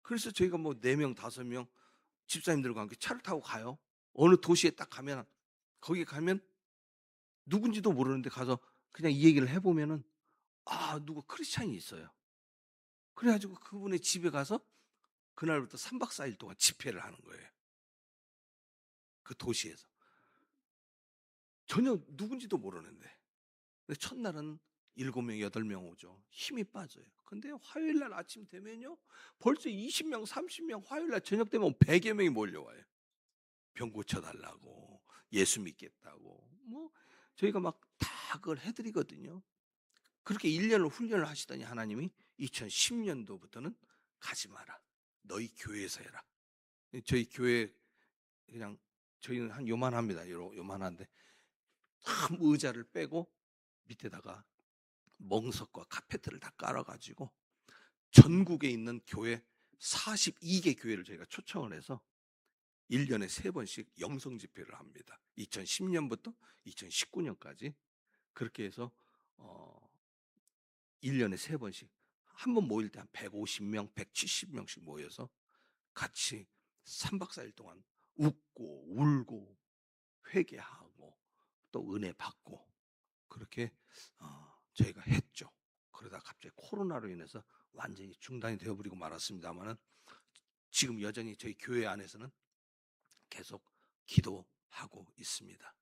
그래서 저희가 뭐 4명, 5명 집사님들과 함께 차를 타고 가요. 어느 도시에 딱 가면 거기 가면 누군지도 모르는데 가서 그냥 이 얘기를 해보면은 누구 크리스찬이 있어요. 그래가지고 그분의 집에 가서 그날부터 3박 4일 동안 집회를 하는 거예요. 그 도시에서. 전혀 누군지도 모르는데. 근데 첫날은 7명, 8명 오죠. 힘이 빠져요. 근데 화요일 날 아침 되면요. 벌써 20명, 30명 화요일 날 저녁 되면 100여 명이 몰려와요. 병 고쳐달라고, 예수 믿겠다고. 뭐 저희가 막 다 그걸 해드리거든요. 그렇게 1년을 훈련을 하시더니 하나님이 2010년도부터는 가지 마라. 너희 교회에서 해라. 저희 교회 그냥 저희는 한 요만합니다. 요만한데 큰 의자를 빼고 밑에다가 멍석과 카페트를 다 깔아가지고 전국에 있는 교회 42개 교회를 저희가 초청을 해서 1년에 3번씩 영성 집회를 합니다. 2010년부터 2019년까지 그렇게 해서 1년에 3번씩 한 번 모일 때 한 150명, 170명씩 모여서 같이 3박 4일 동안 웃고 울고 회개하고 또 은혜 받고 그렇게 저희가 했죠. 그러다 갑자기 코로나로 인해서 완전히 중단이 되어버리고 말았습니다만은 지금 여전히 저희 교회 안에서는 계속 기도하고 있습니다.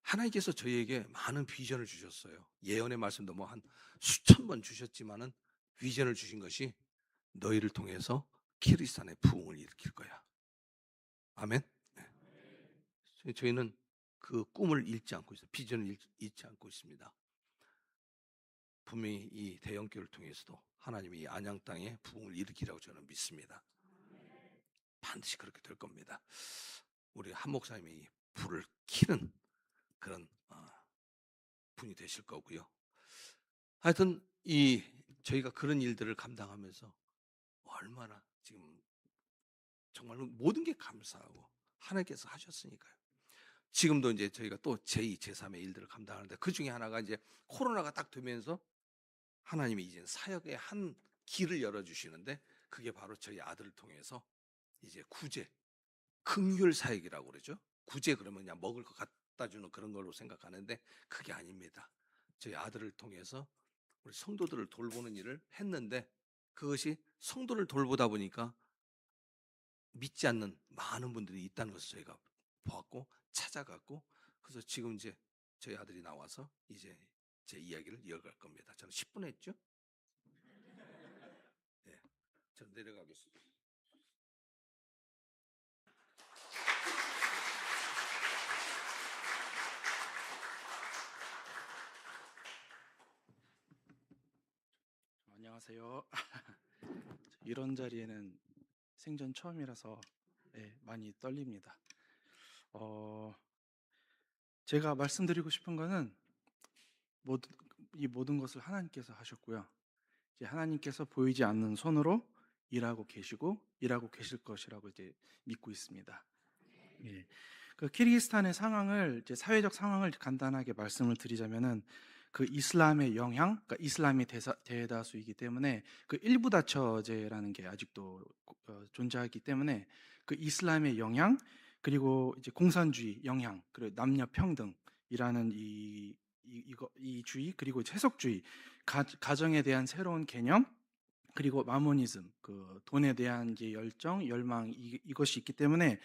하나님께서 저희에게 많은 비전을 주셨어요. 예언의 말씀도 뭐 한 수천 번 주셨지만은 비전을 주신 것이 너희를 통해서 키리스탄의 부흥을 일으킬 거야. 아멘. 네. 저희는 그 꿈을 잃지 않고 있어요. 비전을 잃지 않고 있습니다. 분명히 이 대형교를 통해서도 하나님이 이 안양 땅에 부흥을 일으키라고 저는 믿습니다. 반드시 그렇게 될 겁니다. 우리 한 목사님이 불을 켜는 그런 분이 되실 거고요. 하여튼 이 저희가 그런 일들을 감당하면서 얼마나 지금 정말로 모든 게 감사하고 하나님께서 하셨으니까요. 지금도 이제 저희가 또 제2, 제3의 일들을 감당하는데 그 중에 하나가 이제 코로나가 딱 되면서 하나님이 이제 사역의 한 길을 열어주시는데 그게 바로 저희 아들을 통해서 이제 구제, 긍휼 사역이라고 그러죠. 구제 그러면 그냥 먹을 거 갖다 주는 그런 걸로 생각하는데 그게 아닙니다. 저희 아들을 통해서 우리 성도들을 돌보는 일을 했는데 그것이 성도를 돌보다 보니까 믿지 않는 많은 분들이 있다는 것을 저희가 보았고 찾아갔고 그래서 지금 이제 저희 아들이 나와서 이제 제 이야기를 이어갈 겁니다. 저는 10분 했죠? 네, 저는 내려가겠습니다. 안녕하세요. 이런 자리에는 생전 처음이라서 많이 떨립니다. 제가 말씀드리고 싶은 거는 이 모든 것을 하나님께서 하셨고요. 이제 하나님께서 보이지 않는 손으로 일하고 계시고 일하고 계실 것이라고 이제 믿고 있습니다. 예. 그 키르기스탄의 상황을 이제 사회적 상황을 간단하게 말씀을 드리자면은 그 이슬람의 영향, 그러니까 이슬람이 대다수이기 때문에 그 일부 다처제라는 게 아직도 존재하기 때문에 그 이슬람의 영향 그리고 이제 공산주의 영향 그리고 남녀 평등이라는 이 주의 그리고 해석주의 가정에 대한 새로운 개념 그리고 마모니즘 그 돈에 대한 이제 열정 열망 이것이 있기 때문에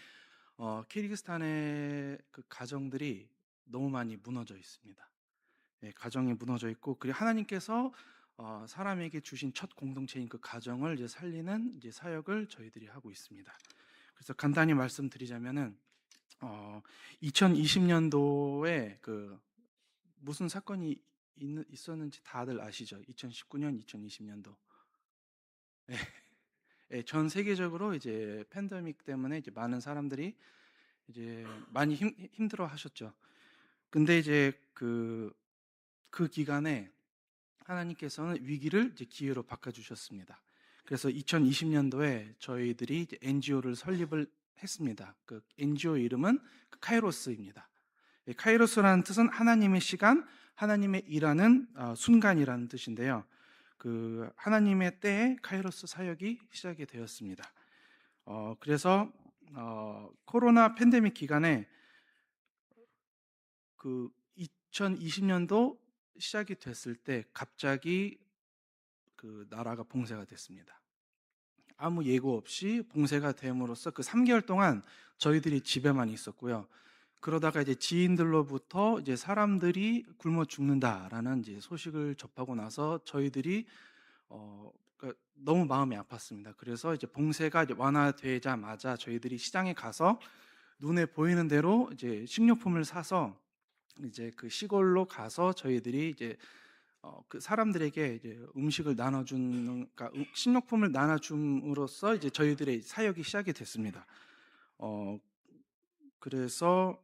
키르기스탄의 그 가정들이 너무 많이 무너져 있습니다. 가정이 무너져 있고 그리고 하나님께서 사람에게 주신 첫 공동체인 그 가정을 이제 살리는 이제 사역을 저희들이 하고 있습니다. 그래서 간단히 말씀드리자면은 2020년도에 그 무슨 사건이 있었는지 다들 아시죠? 2019년, 2020년도. 전 세계적으로 이제 팬데믹 때문에 이제 많은 사람들이 이제 많이 힘들어 하셨죠. 근데 이제 그 기간에 하나님께서는 위기를 이제 기회로 바꿔주셨습니다. 그래서 2020년도에 저희들이 이제 NGO를 설립을 했습니다. 그 NGO 이름은 카이로스입니다. 카이로스라는 뜻은 하나님의 시간, 하나님의 일하는 순간이라는 뜻인데요. 그 하나님의 때에 카이로스 사역이 시작이 되었습니다. 그래서 코로나 팬데믹 기간에 그 2020년도 시작이 됐을 때 갑자기 그 나라가 봉쇄가 됐습니다. 아무 예고 없이 봉쇄가 됨으로써 그 3개월 동안 저희들이 집에만 있었고요. 그러다가 이제 지인들로부터 이제 사람들이 굶어 죽는다라는 이제 소식을 접하고 나서 저희들이 그러니까 너무 마음이 아팠습니다. 그래서 이제 봉쇄가 이제 완화되자마자 저희들이 시장에 가서 눈에 보이는 대로 이제 식료품을 사서 이제 그 시골로 가서 저희들이 이제 그 사람들에게 이제 음식을 나눠주는, 그러니까 식료품을 나눠줌으로써 이제 저희들의 사역이 시작이 됐습니다. 그래서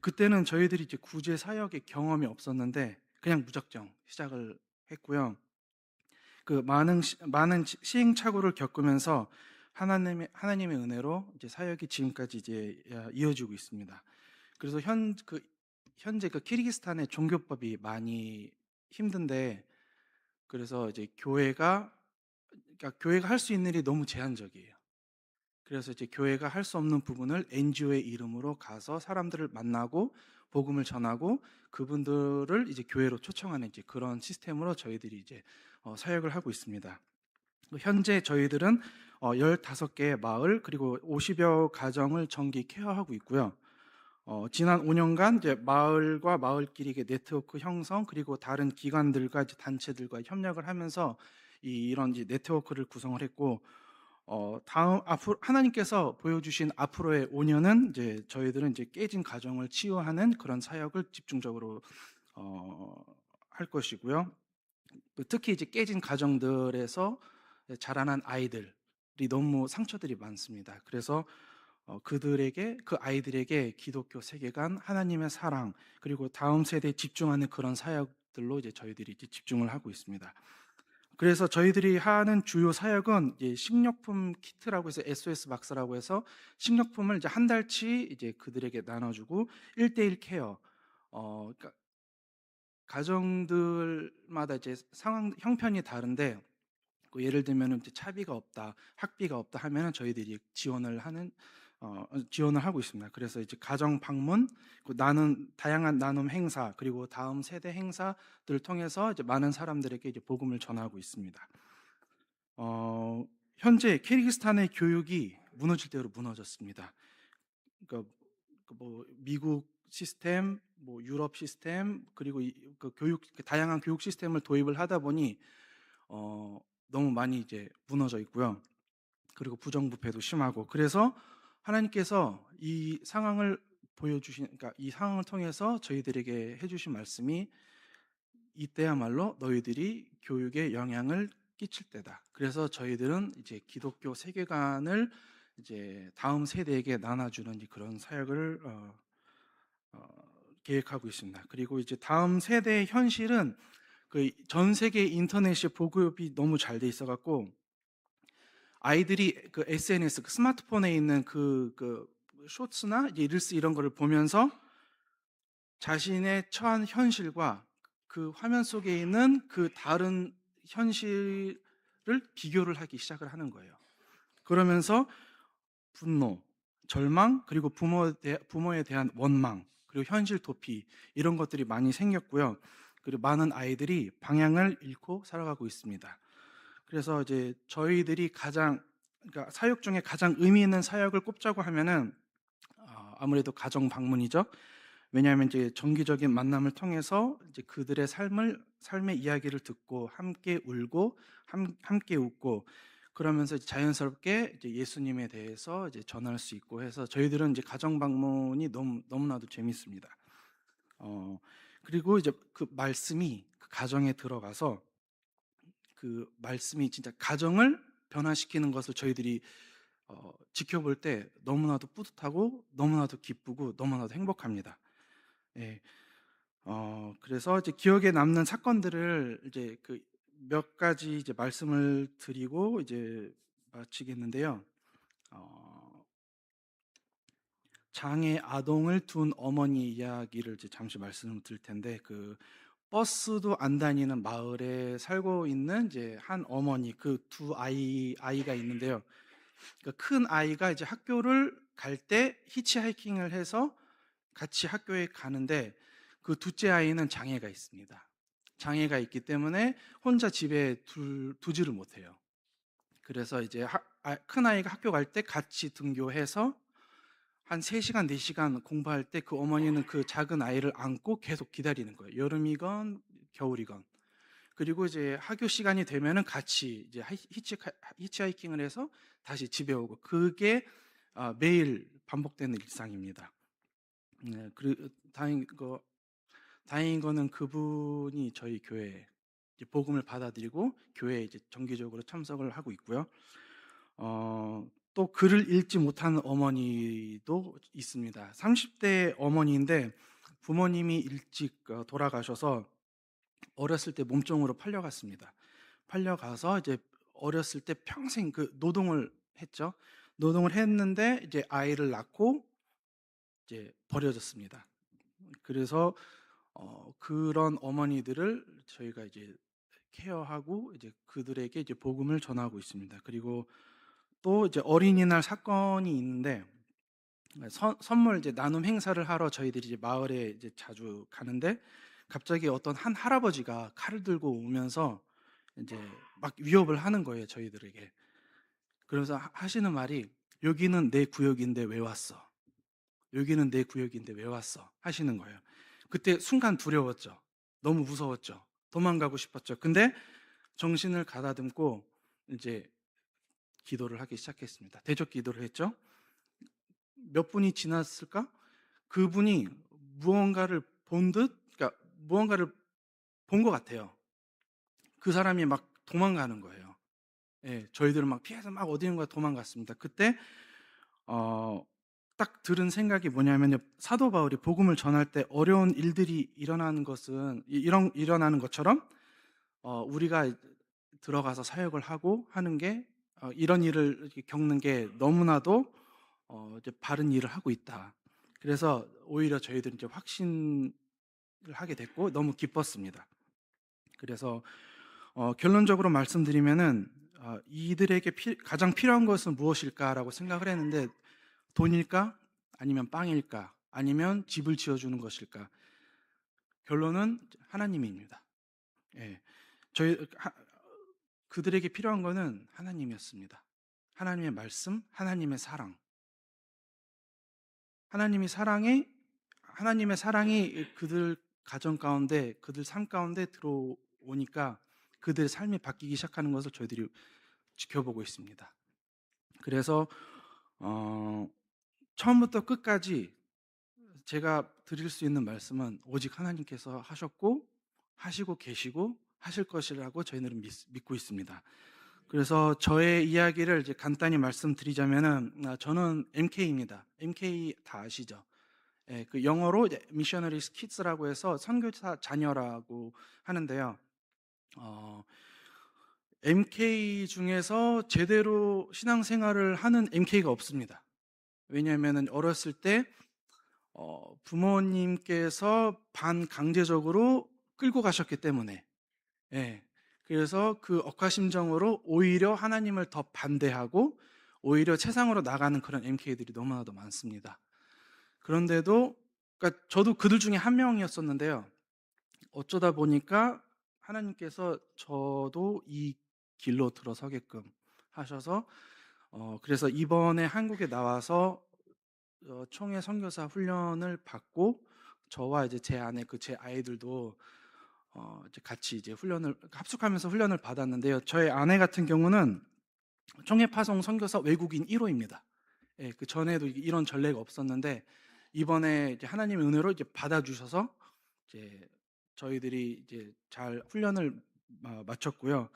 그때는 저희들이 이제 구제 사역의 경험이 없었는데 그냥 무작정 시작을 했고요. 그 많은 시행착오를 겪으면서 하나님의 은혜로 이제 사역이 지금까지 이제 이어지고 있습니다. 그래서 현재 그 키르기스탄의 종교법이 많이 힘든데 그래서 이제 교회가 할 수 있는 일이 너무 제한적이에요. 그래서 이제 교회가 할 수 없는 부분을 NGO의 이름으로 가서 사람들을 만나고 복음을 전하고 그분들을 이제 교회로 초청하는 이제 그런 시스템으로 저희들이 이제 사역을 하고 있습니다. 현재 저희들은 15개의 마을 그리고 50여 가정을 정기 케어하고 있고요. 지난 5년간 이제 마을과 마을끼리 네트워크 형성 그리고 다른 기관들과 이제 단체들과 협력을 하면서 이런 이제 네트워크를 구성을 했고 앞으로 하나님께서 보여주신 앞으로의 5년은 이제 저희들은 이제 깨진 가정을 치유하는 그런 사역을 집중적으로 할 것이고요. 특히 이제 깨진 가정들에서 자라난 아이들이 너무 상처들이 많습니다. 그래서 그 아이들에게 기독교 세계관, 하나님의 사랑, 그리고 다음 세대에 집중하는 그런 사역 것들로 이제 저희들이 이제 집중을 하고 있습니다. 그래서 저희들이 하는 주요 사역은 이제 식료품 키트라고 해서 SOS 박스라고 해서 식료품을 이제 한 달치 이제 그들에게 나눠주고 1대1 케어. 그러니까 가정들마다 이제 상황 형편이 다른데 예를 들면 이제 차비가 없다, 학비가 없다 하면은 저희들이 지원을 하고 있습니다. 그래서 이제 가정 방문, 다양한 나눔 행사, 그리고 다음 세대 행사들을 통해서 이제 많은 사람들에게 이제 복음을 전하고 있습니다. 현재 키르기스탄의 교육이 무너질 대로 무너졌습니다. 그러니까 미국 시스템, 유럽 시스템, 그리고 다양한 교육 시스템을 도입을 하다 보니 너무 많이 이제 무너져 있고요. 그리고 부정부패도 심하고, 그래서 하나님께서 이 상황을 그러니까 이 상황을 통해서 저희들에게 해주신 말씀이 이때야말로 너희들이 교육에 영향을 끼칠 때다. 그래서 저희들은 이제 기독교 세계관을 이제 다음 세대에게 나눠주는 그런 사역을 계획하고 있습니다. 그리고 이제 다음 세대의 현실은 그 전 세계 인터넷이 보급이 너무 잘 돼 있어갖고 아이들이 그 SNS, 그 스마트폰에 있는 그 쇼츠나 이제 릴스 이런 거를 보면서 자신의 처한 현실과 그 화면 속에 있는 그 다른 현실을 비교를 하기 시작을 하는 거예요. 그러면서 분노, 절망, 그리고 부모에 대한 원망, 그리고 현실 도피 이런 것들이 많이 생겼고요. 그리고 많은 아이들이 방향을 잃고 살아가고 있습니다. 그래서 이제 저희들이 그러니까 사역 중에 가장 의미 있는 사역을 꼽자고 하면은 아무래도 가정 방문이죠. 왜냐하면 이제 정기적인 만남을 통해서 이제 그들의 삶의 이야기를 듣고 함께 울고 함께 웃고 그러면서 자연스럽게 이제 예수님에 대해서 이제 전할 수 있고 해서 저희들은 이제 가정 방문이 너무나도 재밌습니다. 그리고 이제 그 말씀이 그 가정에 들어가서 그 말씀이 진짜 가정을 변화시키는 것을 저희들이 지켜볼 때 너무나도 뿌듯하고 너무나도 기쁘고 너무나도 행복합니다. 예. 그래서 이제 기억에 남는 사건들을 이제 그 몇 가지 이제 말씀을 드리고 이제 마치겠는데요. 장애 아동을 둔 어머니 이야기를 이제 잠시 말씀을 드릴 텐데 그 버스도 안 다니는 마을에 살고 있는 이제 한 어머니 그 두 아이가 있는데요. 그 큰 아이가 이제 학교를 갈 때 히치하이킹을 해서 같이 학교에 가는데 그 둘째 아이는 장애가 있습니다. 장애가 있기 때문에 혼자 집에 두지를 못해요. 그래서 이제 큰 아이가 학교 갈 때 같이 등교해서 한 3시간, 4시간 공부할 때 그 어머니는 그 작은 아이를 안고 계속 기다리는 거예요. 여름이건 겨울이건. 그리고 이제 학교 시간이 되면은 같이 이제 히치하이킹을 해서 다시 집에 오고 그게 매일 반복되는 일상입니다. 네, 그리고 다행인 거는 그분이 저희 교회에 이제 복음을 받아들이고 교회에 이제 정기적으로 참석을 하고 있고요. 또 글을 읽지 못하는 어머니도 있습니다. 30대 어머니인데 부모님이 일찍 돌아가셔서 어렸을 때 몸종으로 팔려갔습니다. 팔려가서 이제 어렸을 때 평생 그 노동을 했죠. 노동을 했는데 이제 아이를 낳고 이제 버려졌습니다. 그래서 그런 어머니들을 저희가 이제 케어하고 이제 그들에게 이제 복음을 전하고 있습니다. 그리고 또 이제 어린이날 사건이 있는데 선물 이제 나눔 행사를 하러 저희들이 이제 마을에 이제 자주 가는데 갑자기 어떤 한 할아버지가 칼을 들고 오면서 이제 막 위협을 하는 거예요, 저희들에게. 그러면서 하시는 말이 여기는 내 구역인데 왜 왔어? 여기는 내 구역인데 왜 왔어? 하시는 거예요. 그때 순간 두려웠죠. 너무 무서웠죠. 도망가고 싶었죠. 근데 정신을 가다듬고 이제 기도를 하기 시작했습니다. 대적 기도를 했죠. 몇 분이 지났을까? 그분이 무언가를 본 듯, 그러니까 무언가를 본 것 같아요. 그 사람이 막 도망가는 거예요. 예, 저희들은 막 피해서 막 어디론가 도망갔습니다. 그때 딱 들은 생각이 뭐냐면요. 사도 바울이 복음을 전할 때 어려운 일들이 일어나는 것처럼 우리가 들어가서 사역을 하고 하는 게 이런 일을 이렇게 겪는 게 너무나도 이제 바른 일을 하고 있다. 그래서 오히려 저희들은 이제 확신을 하게 됐고 너무 기뻤습니다. 그래서 결론적으로 말씀드리면은 이들에게 가장 필요한 것은 무엇일까라고 생각을 했는데 돈일까? 아니면 빵일까? 아니면 집을 지어주는 것일까? 결론은 하나님입니다. 예, 그들에게 필요한 것은 하나님이었습니다. 하나님의 말씀, 하나님의 사랑. 하나님의 사랑이 그들 가정 가운데, 그들 삶 가운데 들어오니까 그들의 삶이 바뀌기 시작하는 것을 저희들이 지켜보고 있습니다. 그래서 처음부터 끝까지 제가 드릴 수 있는 말씀은 오직 하나님께서 하셨고 하시고 계시고 하실 것이라고 저희는 믿고 있습니다. 그래서 저의 이야기를 이제 간단히 말씀드리자면은 저는 MK입니다. MK 다 아시죠? 예, 그 영어로 Missionaries Kids라고 해서 선교사 자녀라고 하는데요. MK 중에서 제대로 신앙생활을 하는 MK가 없습니다. 왜냐하면 어렸을 때 부모님께서 반강제적으로 끌고 가셨기 때문에, 예, 그래서 그 억하심정으로 오히려 하나님을 더 반대하고 오히려 세상으로 나가는 그런 MK들이 너무나도 많습니다. 그런데도 그러니까 저도 그들 중에 한 명이었었는데요. 어쩌다 보니까 하나님께서 저도 이 길로 들어서게끔 하셔서 그래서 이번에 한국에 나와서 총회 선교사 훈련을 받고 저와 이제 제 아내 제 아이들도 이제 같이 이제 합숙하면서 훈련을 받았는데요. 저의 아내 같은 경우는 총회 파송 선교사 외국인 1호입니다. 예, 그 전에도 이런 전례가 없었는데 이번에 이제 하나님의 은혜로 이제 받아주셔서 이제 저희들이 이제 잘 훈련을 마쳤고요.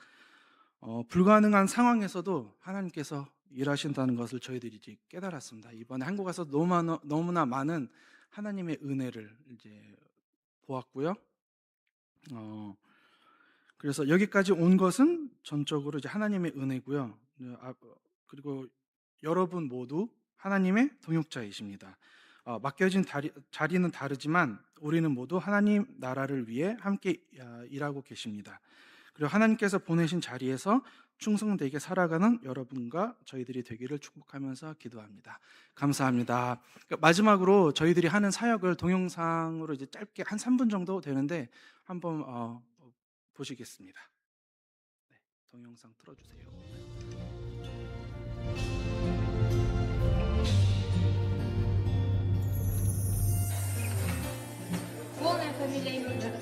불가능한 상황에서도 하나님께서 일하신다는 것을 저희들이 이제 깨달았습니다. 이번에 한국 와서 너무나 많은 하나님의 은혜를 이제 보았고요. 그래서 여기까지 온 것은 전적으로 이제 하나님의 은혜고요. 그리고 여러분 모두 하나님의 동역자이십니다. 맡겨진 자리는 다르지만 우리는 모두 하나님 나라를 위해 함께 일하고 계십니다. 그리고 하나님께서 보내신 자리에서 충성되게 살아가는 여러분과 저희들이 되기를 축복하면서 기도합니다. 감사합니다. 마지막으로 저희들이 하는 사역을 동영상으로 이제 짧게 한 3분 정도 되는데 한번 보시겠습니다. 네, 동영상 틀어주세요. Buona famiglia in Italia.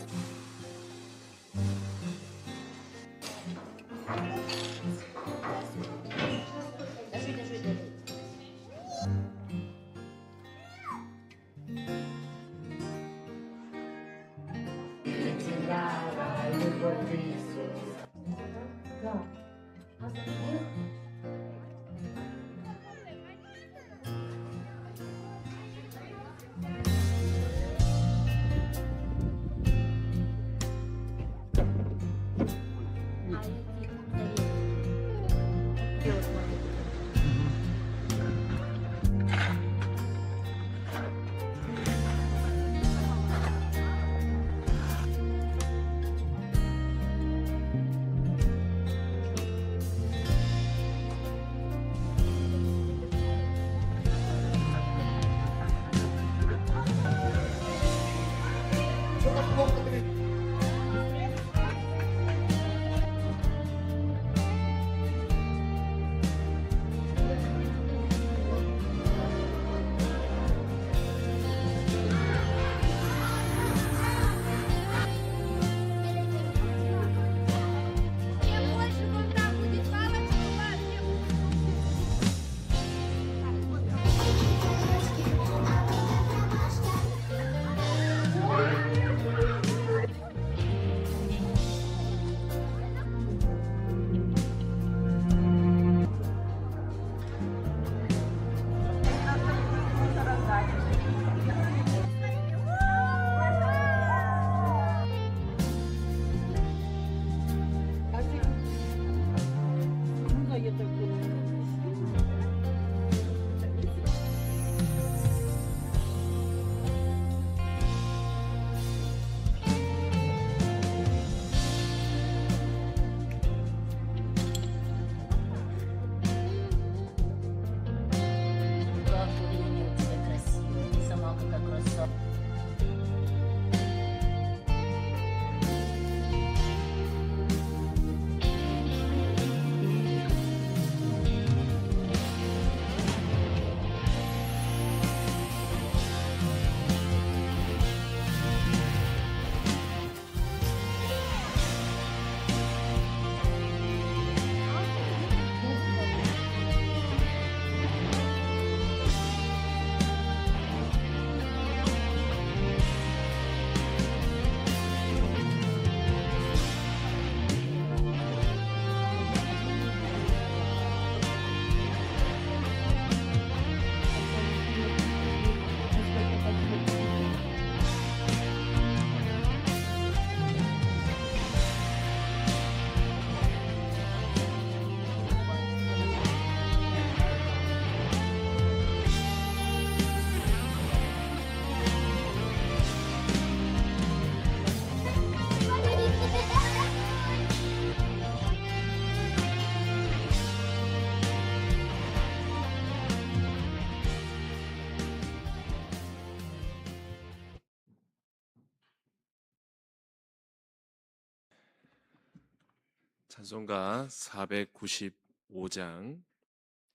찬송가 495장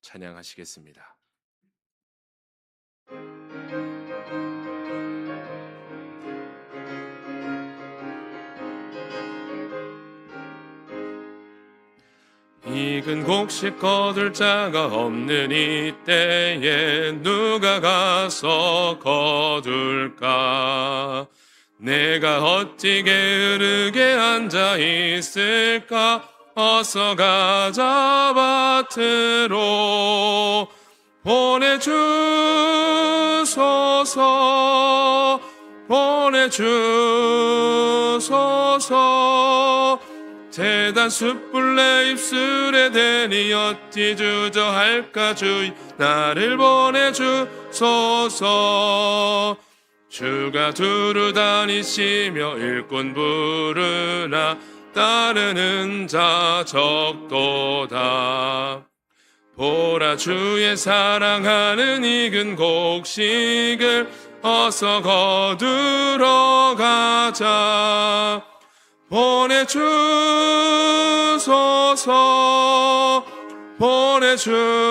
찬양하시겠습니다. 익은 곡식 거둘 자가 없는 이때에 누가 가서 거둘까? 내가 어찌 게으르게 앉아 있을까? 어서 가자 밭으로 보내주소서, 보내주소서. 재단 숯불 내 입술에 대니 어찌 주저할까? 주의 나를 보내주소서. 주가 두루 다니시며 일꾼 부르나 따르는 자 적도다. 보라 주의 사랑하는 익은 곡식을 어서 거두러 가자. 보내주소서, 보내주소서.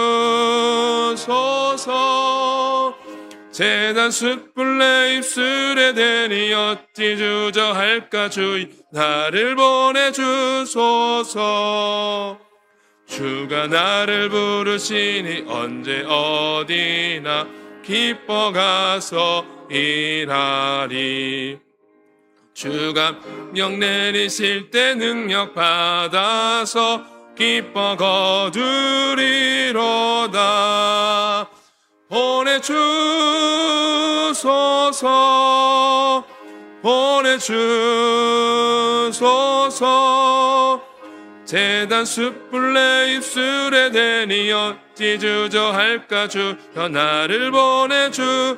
재단 숯불 내 입술에 대니 어찌 주저할까? 주의 나를 보내주소서. 주가 나를 부르시니 언제 어디나 기뻐 가서 일하리. 주가 명 내리실 때 능력 받아서 기뻐 거두리로다. 보내주소서, 보내주소서. 재단 숯불 내 입술에 대니 어찌 주저할까? 주여 나를 보내주소서.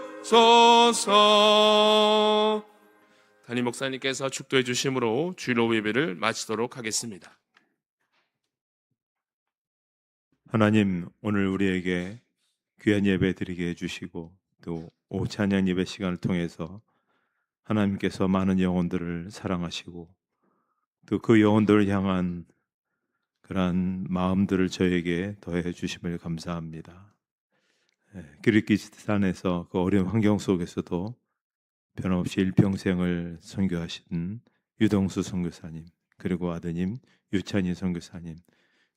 담임 목사님께서 축도해 주심으로 주일 예배를 마치도록 하겠습니다. 하나님, 오늘 우리에게 귀한 예배 드리게 해주시고 또 오후 찬양 예배 시간을 통해서 하나님께서 많은 영혼들을 사랑하시고 또 그 영혼들을 향한 그러한 마음들을 저에게 더해 주심을 감사합니다. 키르기스탄에서 그 어려운 환경 속에서도 변함없이 일평생을 선교하신 유동수 선교사님, 그리고 아드님 유찬희 선교사님,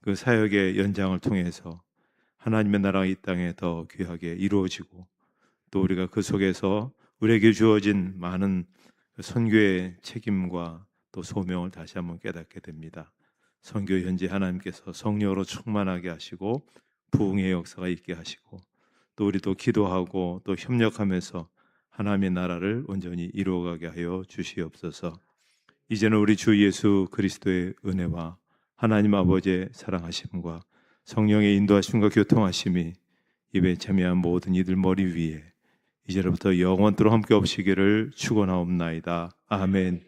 그 사역의 연장을 통해서 하나님의 나라가 이 땅에 더 귀하게 이루어지고 또 우리가 그 속에서 우리에게 주어진 많은 선교의 책임과 또 소명을 다시 한번 깨닫게 됩니다. 선교 현재 하나님께서 성령으로 충만하게 하시고 부흥의 역사가 있게 하시고 또 우리도 기도하고 또 협력하면서 하나님의 나라를 온전히 이루어가게 하여 주시옵소서. 이제는 우리 주 예수 그리스도의 은혜와 하나님 아버지의 사랑하심과 성령의 인도하심과 교통하심이 예배에 참여한 모든 이들 머리 위에 이제로부터 영원토록 함께 없으기를 축원하옵나이다. 아멘.